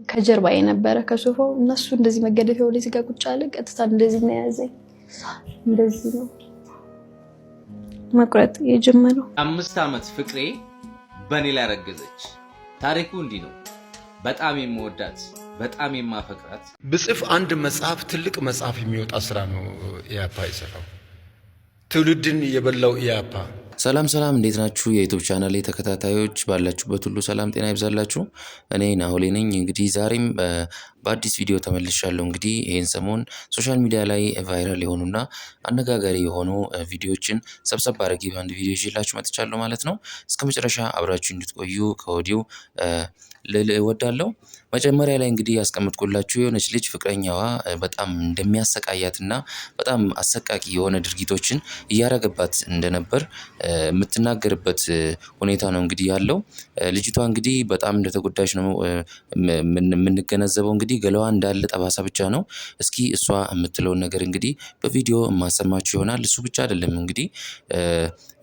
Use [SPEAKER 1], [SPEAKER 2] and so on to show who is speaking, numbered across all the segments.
[SPEAKER 1] ከጀርባ የነበረ ከሶፋው እነሱ እንደዚህ መገደፊያው ላይ ሲጋ ቁጭ አለ። ቀጥታ እንደዚህ ነው ያዘኝ። እንደዚህ ነው መቁረጥ የጀመረው።
[SPEAKER 2] 5 ዓመት ፍቅሬ በኔ ላይ ረገዘች። ታሪኩ እንዲህ ነው። በጣም የምወዳት በጣም የማፈቅራት
[SPEAKER 3] ብጽፍ አንድ መጽሐፍ ትልቅ መጽሐፍ የሚወጣ ስራ ነው ኢያፓ የሰራው። ትውልድን የበላው ኢያፓ።
[SPEAKER 4] ሰላም እንዴት ናችሁ? የዩቲዩብ ቻናሌ ተከታታዮች ባላችሁበት ሁሉ ሰላም ጤና ይብዛላችሁ። እኔ ናሆሌ ነኝ። እንግዲህ ዛሬም በአዲስ ቪዲዮ ተመልሻለሁ። እንግዲህ ይህን ሰሞን ሶሻል ሚዲያ ላይ ቫይራል የሆኑና አነጋጋሪ የሆኑ ቪዲዮዎችን ሰብሰብ አድርጌ በአንድ ቪዲዮ ይዤላችሁ መጥቻለሁ ማለት ነው። እስከ መጨረሻ አብራችሁ እንድትቆዩ ከወዲሁ ልል እወዳለሁ። መጀመሪያ ላይ እንግዲህ ያስቀምጥኩላችሁ የሆነች ልጅ ፍቅረኛዋ በጣም እንደሚያሰቃያትና በጣም አሰቃቂ የሆነ ድርጊቶችን እያረገባት እንደነበር የምትናገርበት ሁኔታ ነው እንግዲህ ያለው። ልጅቷ እንግዲህ በጣም እንደተጎዳች ነው የምንገነዘበው። እንግዲህ ገላዋ እንዳለ ጠባሳ ብቻ ነው። እስኪ እሷ የምትለውን ነገር እንግዲህ በቪዲዮ የማሰማችሁ ይሆናል። እሱ ብቻ አይደለም እንግዲህ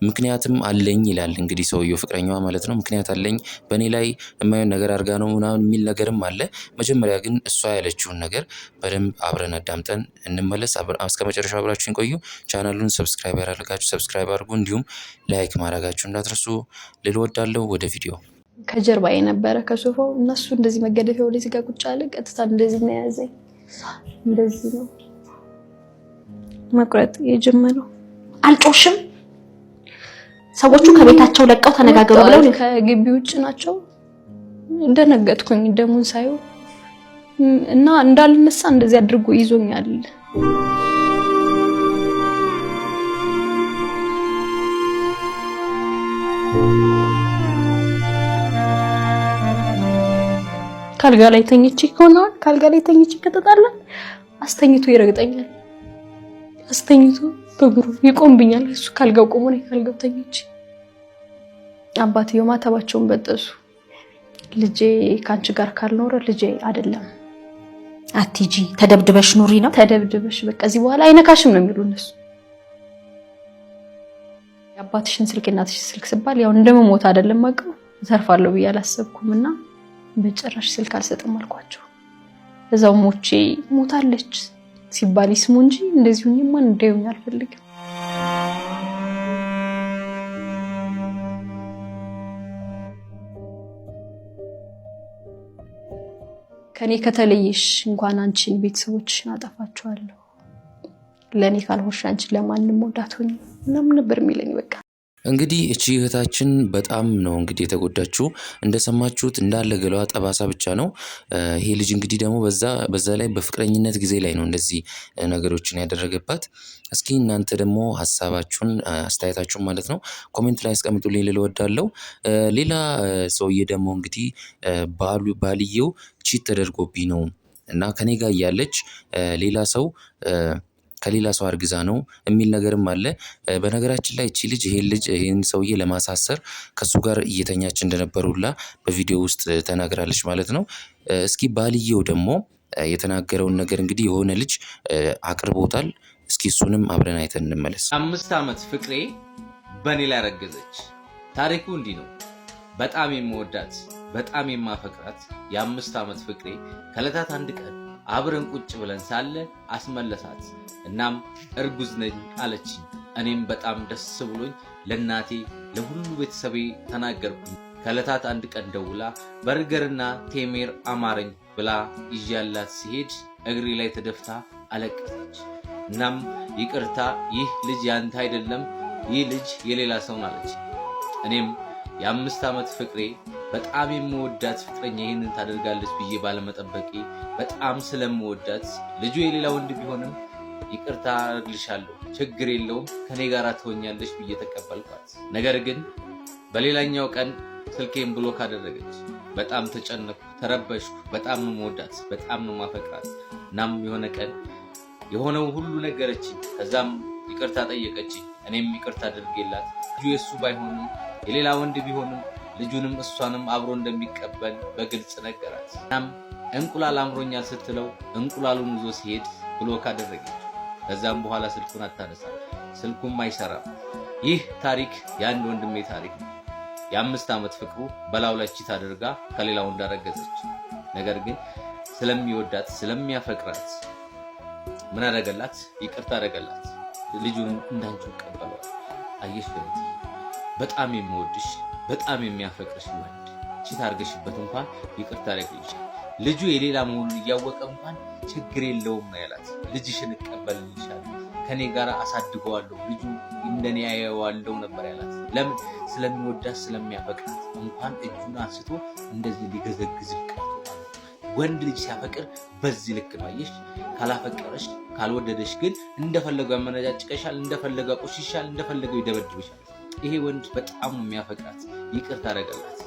[SPEAKER 4] ምክንያትም አለኝ ይላል እንግዲህ ሰውየው፣ ፍቅረኛዋ ማለት ነው። ምክንያት አለኝ በእኔ ላይ የማይሆን ነገር አድርጋ ነው ምናምን የሚል ነገርም አለ። መጀመሪያ ግን እሷ ያለችውን ነገር በደንብ አብረን አዳምጠን እንመለስ። እስከ መጨረሻው አብራችሁን ቆዩ። ቻናሉን ሰብስክራይብ ያደረጋችሁ ሰብስክራይብ አድርጉ፣ እንዲሁም ላይክ ማድረጋችሁ እንዳትረሱ ልል እወዳለሁ። ወደ ቪዲዮ።
[SPEAKER 1] ከጀርባ የነበረ ከሶፋው እነሱ እንደዚህ መገደፊያው ላይ ሲጋ ቁጭ አለ። ቀጥታ እንደዚህ ነው ያዘኝ። እንደዚህ ነው መቁረጥ የጀመረው።
[SPEAKER 5] አልጮሽም። ሰዎቹ ከቤታቸው ለቀው ተነጋገሩ ብለው
[SPEAKER 1] ከግቢ ውጭ ናቸው። እንደነገጥኩኝ ደሙን ሳይው እና እንዳልነሳ እንደዚህ አድርጎ ይዞኛል። ካልጋ ላይ ተኝቼ ከተጣላን አስተኝቶ ይረግጠኛል። አስተኝቶ በእግሩ ይቆምብኛል። እሱ ካልጋው ቆሞ ነው ካልጋው ተኝቼ። አባትየው ማተባቸውን በጠሱ። ልጄ ካንቺ ጋር ካልኖረ ልጄ አይደለም፣
[SPEAKER 5] አትጂ ተደብድበሽ ኑሪ ነው።
[SPEAKER 1] ተደብድበሽ በቃ እዚህ በኋላ አይነካሽም ነው የሚሉ እነሱ። የአባትሽን ስልክ እናትሽን ስልክ ሲባል ያው እንደመሞት አይደለም ማቀው ተርፋለሁ ብዬ አላሰብኩምና በጭራሽ ስልክ አልሰጥም አልኳቸው። እዛው ሞቼ ሞታለች ሲባል ይስሙ እንጂ እንደዚሁ ማን እንደውኝ አልፈልግም። ከኔ ከተለየሽ እንኳን አንቺን ቤተሰቦችሽን አጠፋቸዋለሁ። ለኔ ካልሆንሽ አንቺን ለማንም ወዳትሆኝ ምናምን ነበር የሚለኝ። በቃ
[SPEAKER 4] እንግዲህ እቺ እህታችን በጣም ነው እንግዲህ የተጎዳችው። እንደሰማችሁት እንዳለ ገላዋ ጠባሳ ብቻ ነው። ይሄ ልጅ እንግዲህ ደግሞ በዛ ላይ በፍቅረኝነት ጊዜ ላይ ነው እንደዚህ ነገሮችን ያደረገባት። እስኪ እናንተ ደግሞ ሀሳባችሁን አስተያየታችሁን ማለት ነው ኮሜንት ላይ አስቀምጡልኝ ልል እወዳለሁ። ሌላ ሰውዬ ደግሞ እንግዲህ ባልየው ቺት ተደርጎብኝ ነው እና ከኔ ጋር እያለች ሌላ ሰው ከሌላ ሰው አርግዛ ነው የሚል ነገርም አለ። በነገራችን ላይ እቺ ልጅ ይሄን ሰውዬ ለማሳሰር ከሱ ጋር እየተኛች እንደነበሩላ በቪዲዮ ውስጥ ተናግራለች ማለት ነው። እስኪ ባልየው ደግሞ የተናገረውን ነገር እንግዲህ የሆነ ልጅ አቅርቦታል። እስኪ እሱንም አብረን አይተን እንመለስ።
[SPEAKER 2] 5 ዓመት ፍቅሬ በኔ ላይ ረገዘች። ታሪኩ እንዲህ ነው። በጣም የምወዳት በጣም የማፈቅራት የ5 ዓመት ፍቅሬ ከዕለታት አንድ ቀን አብረን ቁጭ ብለን ሳለ አስመለሳት። እናም እርጉዝ ነኝ አለችኝ። እኔም በጣም ደስ ብሎኝ ለናቴ ለሁሉ ቤተሰቤ ተናገርኩኝ። ከዕለታት አንድ ቀን ደውላ በርገርና ቴሜር አማረኝ ብላ ይዣላት ሲሄድ እግሬ ላይ ተደፍታ አለቀሰች። እናም ይቅርታ፣ ይህ ልጅ ያንተ አይደለም፣ ይህ ልጅ የሌላ ሰው አለች። እኔም የ5 ዓመት ፍቅሬ በጣም የምወዳት ፍቅረኛ ይሄንን ታደርጋለች ብዬ ባለመጠበቄ በጣም ስለምወዳት ልጁ የሌላ ወንድ ቢሆንም ይቅርታ አድርግልሻለሁ፣ ችግር የለውም ከኔ ጋር ትሆኛለሽ ብዬ ተቀበልኳት። ነገር ግን በሌላኛው ቀን ስልኬን ብሎክ አደረገች። በጣም ተጨነኩ፣ ተረበሽኩ። በጣም ነው የምወዳት፣ በጣም ነው የማፈቅራት። እናም የሆነ ቀን የሆነው ሁሉ ነገረችኝ። ከዛም ይቅርታ ጠየቀችኝ። እኔም ይቅርታ አድርጌላት ልጁ የሱ ባይሆንም የሌላ ወንድ ቢሆንም ልጁንም እሷንም አብሮ እንደሚቀበል በግልጽ ነገራት። እናም እንቁላል አምሮኛል ስትለው እንቁላሉን ይዞ ሲሄድ ብሎክ አደረገች። ከዛም በኋላ ስልኩን አታነሳም፣ ስልኩም አይሰራም። ይህ ታሪክ የአንድ ወንድሜ ታሪክ ነው። የ5 ዓመት ፍቅሩ በላው ላይ ቺት አድርጋ ከሌላው እንዳረገዘች ነገር ግን ስለሚወዳት ስለሚያፈቅራት ምን አደረገላት? ይቅርታ አደረገላት። ልጁን እንዳንቺ ይቀበለዋል። አየሽ ገነት፣ በጣም የሚወድሽ በጣም የሚያፈቅርሽ ወንድ ቺት አድርገሽበት እንኳን ይቅርታ አደረግልሻል። ልጁ የሌላ መሆኑን እያወቀ እንኳን ችግር የለውም ነው ያላት። ልጅሽን እቀበልልሻለሁ፣ ከኔ ጋር አሳድገዋለሁ፣ ልጁ እንደኔ ያየዋለሁ ነበር ያላት። ለምን? ስለሚወዳት ስለሚያፈቅራት። እንኳን እጁን አንስቶ እንደዚህ ሊገዘግዝ ይቀርቶ። ወንድ ልጅ ሲያፈቅር በዚህ ልክ ነው። አየሽ፣ ካላፈቀረሽ ካልወደደሽ ግን እንደፈለገው ያመነጫጭቀሻል፣ እንደፈለገው ያቆሽሻል፣ እንደፈለገው ይደበድብሻል። ይሄ ወንድ በጣም የሚያፈቅራት ይቅርታ አደረገላት።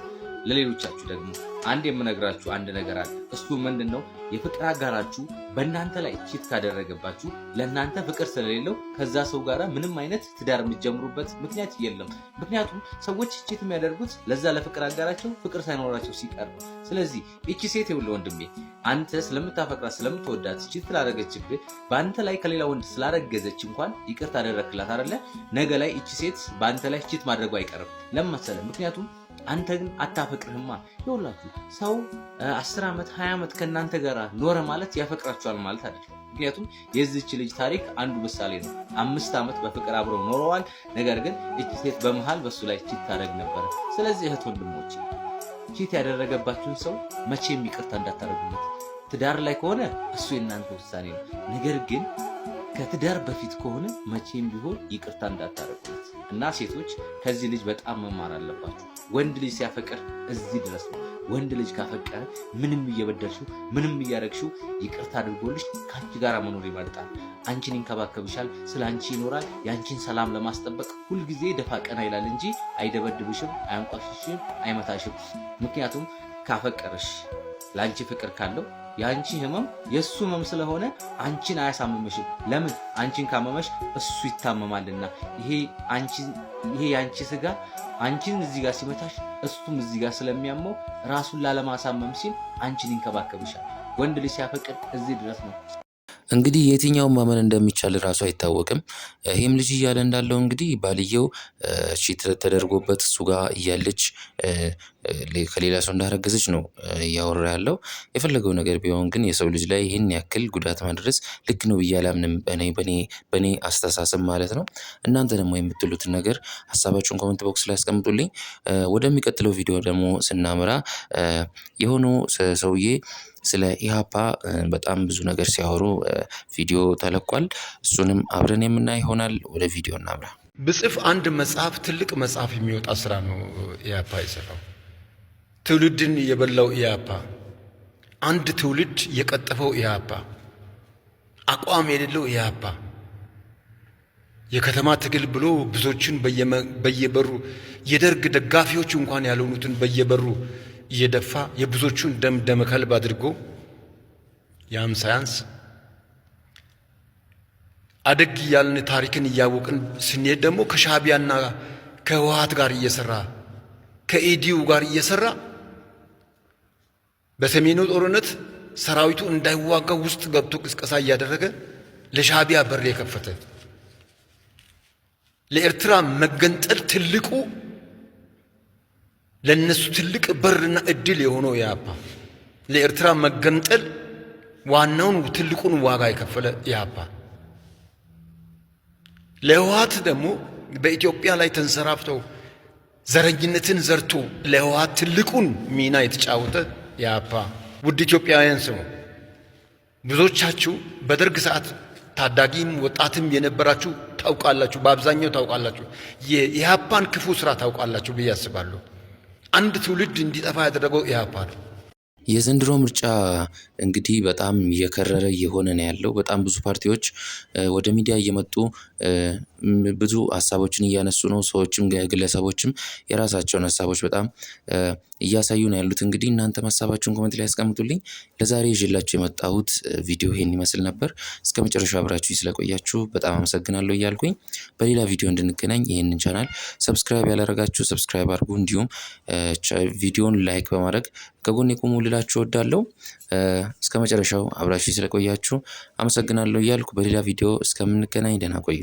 [SPEAKER 2] ለሌሎቻችሁ ደግሞ አንድ የምነግራችሁ አንድ ነገር አለ። እሱ ምንድነው? የፍቅር አጋራችሁ በእናንተ ላይ ቺት ካደረገባችሁ ለእናንተ ፍቅር ስለሌለው ከዛ ሰው ጋር ምንም አይነት ትዳር የምትጀምሩበት ምክንያት የለም። ምክንያቱም ሰዎች ቺት የሚያደርጉት ለዛ ለፍቅር አጋራቸው ፍቅር ሳይኖራቸው ሲቀር ነው። ስለዚህ እቺ ሴት ይኸውልህ ወንድሜ፣ አንተ ስለምታፈቅራት ስለምትወዳት ቺት ስላደረገችብህ በአንተ ላይ ከሌላ ወንድ ስላረገዘች እንኳን ይቅርታ አደረክላት አይደለ? ነገ ላይ እቺ ሴት በአንተ ላይ ቺት ማድረጉ አይቀርም። ለምን መሰለህ? ምክንያቱም አንተ ግን አታፈቅርህማ። ይኸውላችሁ ሰው 10 ዓመት 20 ዓመት ከእናንተ ጋር ኖረ ማለት ያፈቅራችኋል ማለት አይደለም። ምክንያቱም የዚች ልጅ ታሪክ አንዱ ምሳሌ ነው። 5 ዓመት በፍቅር አብረው ኖረዋል። ነገር ግን እቺ ሴት በመሃል በሱ ላይ ቺት ታደርግ ነበረ። ስለዚህ እህት ወንድሞቼ፣ ቺት ያደረገባችሁን ሰው መቼም ይቅርታ እንዳታደርጉለት። ትዳር ላይ ከሆነ እሱ የእናንተ ውሳኔ ነው። ነገር ግን ከትዳር በፊት ከሆነ መቼም ቢሆን ይቅርታ እንዳታደርጉለት እና ሴቶች ከዚህ ልጅ በጣም መማር አለባችሁ። ወንድ ልጅ ሲያፈቅር እዚህ ድረስ ነው። ወንድ ልጅ ካፈቀረ ምንም እየበደልሽው ምንም እያደረግሽው ይቅርታ አድርጎልሽ ከአንቺ ጋር መኖር ይመርጣል። አንቺን ይንከባከብሻል፣ ስለ አንቺ ይኖራል። የአንቺን ሰላም ለማስጠበቅ ሁልጊዜ ደፋ ቀና ይላል እንጂ አይደበድብሽም፣ አያንቋሽሽም፣ አይመታሽም። ምክንያቱም ካፈቀረሽ ለአንቺ ፍቅር ካለው የአንቺ ህመም የእሱ ህመም ስለሆነ አንቺን አያሳምምሽም። ለምን? አንቺን ካመመሽ እሱ ይታመማልና። ይሄ የአንቺ ስጋ አንቺን እዚህ ጋር ሲመታሽ እሱም እዚህ ጋር ስለሚያመው ራሱን ላለማሳመም ሲል አንቺን ይንከባከብሻል። ወንድ ልጅ ሲያፈቅር እዚህ ድረስ ነው።
[SPEAKER 4] እንግዲህ የትኛውን ማመን እንደሚቻል ራሱ አይታወቅም። ይህም ልጅ እያለ እንዳለው እንግዲህ ባልየው ቺት ተደርጎበት እሱ ጋር እያለች ከሌላ ሰው እንዳረገዘች ነው እያወራ ያለው። የፈለገው ነገር ቢሆን ግን የሰው ልጅ ላይ ይህን ያክል ጉዳት ማድረስ ልክ ነው ብዬ አላምንም፣ በእኔ አስተሳሰብ ማለት ነው። እናንተ ደግሞ የምትሉትን ነገር ሀሳባችሁን ኮመንት ቦክስ ላይ አስቀምጡልኝ። ወደሚቀጥለው ቪዲዮ ደግሞ ስናምራ የሆኑ ሰውዬ ስለ ኢሃፓ በጣም ብዙ ነገር ሲያወሩ ቪዲዮ ተለቋል። እሱንም አብረን የምናይ ይሆናል። ወደ ቪዲዮ እናምራ።
[SPEAKER 3] ብጽፍ አንድ መጽሐፍ ትልቅ መጽሐፍ የሚወጣ ስራ ነው ኢሃፓ የሰራው። ትውልድን የበላው ኢሃፓ፣ አንድ ትውልድ የቀጠፈው ኢሃፓ፣ አቋም የሌለው ኢሃፓ፣ የከተማ ትግል ብሎ ብዙዎችን በየበሩ የደርግ ደጋፊዎች እንኳን ያልሆኑትን በየበሩ እየደፋ የብዙዎቹን ደም ከልብ አድርጎ ያም ሳያንስ አደግ ያልን ታሪክን እያወቅን ስንሄድ ደግሞ ከሻዕቢያና ከህወሓት ጋር እየሰራ ከኢዲዩ ጋር እየሰራ በሰሜኑ ጦርነት ሰራዊቱ እንዳይዋጋ ውስጥ ገብቶ ቅስቀሳ እያደረገ ለሻዕቢያ በር የከፈተ ለኤርትራ መገንጠል ትልቁ ለነሱ ትልቅ በርና እድል የሆነው ኢሃፓ ለኤርትራ መገንጠል ዋናውን ትልቁን ዋጋ የከፈለ ኢሃፓ ለህወሓት ደግሞ በኢትዮጵያ ላይ ተንሰራፍተው ዘረኝነትን ዘርቶ ለህወሓት ትልቁን ሚና የተጫወተ ኢሃፓ። ውድ ኢትዮጵያውያን ስሙ። ብዙዎቻችሁ በደርግ ሰዓት ታዳጊም ወጣትም የነበራችሁ ታውቃላችሁ፣ በአብዛኛው ታውቃላችሁ። የኢሃፓን ክፉ ስራ ታውቃላችሁ ብዬ አስባለሁ። አንድ ትውልድ እንዲጠፋ ያደረገው ኢሃፓ ነው።
[SPEAKER 4] የዘንድሮ ምርጫ እንግዲህ በጣም እየከረረ እየሆነ ነው ያለው። በጣም ብዙ ፓርቲዎች ወደ ሚዲያ እየመጡ ብዙ ሀሳቦችን እያነሱ ነው። ሰዎችም ግለሰቦችም የራሳቸውን ሀሳቦች በጣም እያሳዩ ነው ያሉት። እንግዲህ እናንተም ሀሳባችሁን ኮሜንት ላይ ያስቀምጡልኝ። ለዛሬ ይዤላችሁ የመጣሁት ቪዲዮ ይሄን ይመስል ነበር። እስከ መጨረሻው አብራችሁ ስለቆያችሁ በጣም አመሰግናለሁ እያልኩኝ በሌላ ቪዲዮ እንድንገናኝ ይህንን ቻናል ሰብስክራይብ ያላረጋችሁ ሰብስክራይብ አድርጉ። እንዲሁም ቪዲዮን ላይክ በማድረግ ከጎን የቆሙ ልላችሁ እወዳለሁ። እስከ መጨረሻው አብራችሁ ስለቆያችሁ አመሰግናለሁ እያልኩ በሌላ ቪዲዮ እስከምንገናኝ ደህና ቆዩ።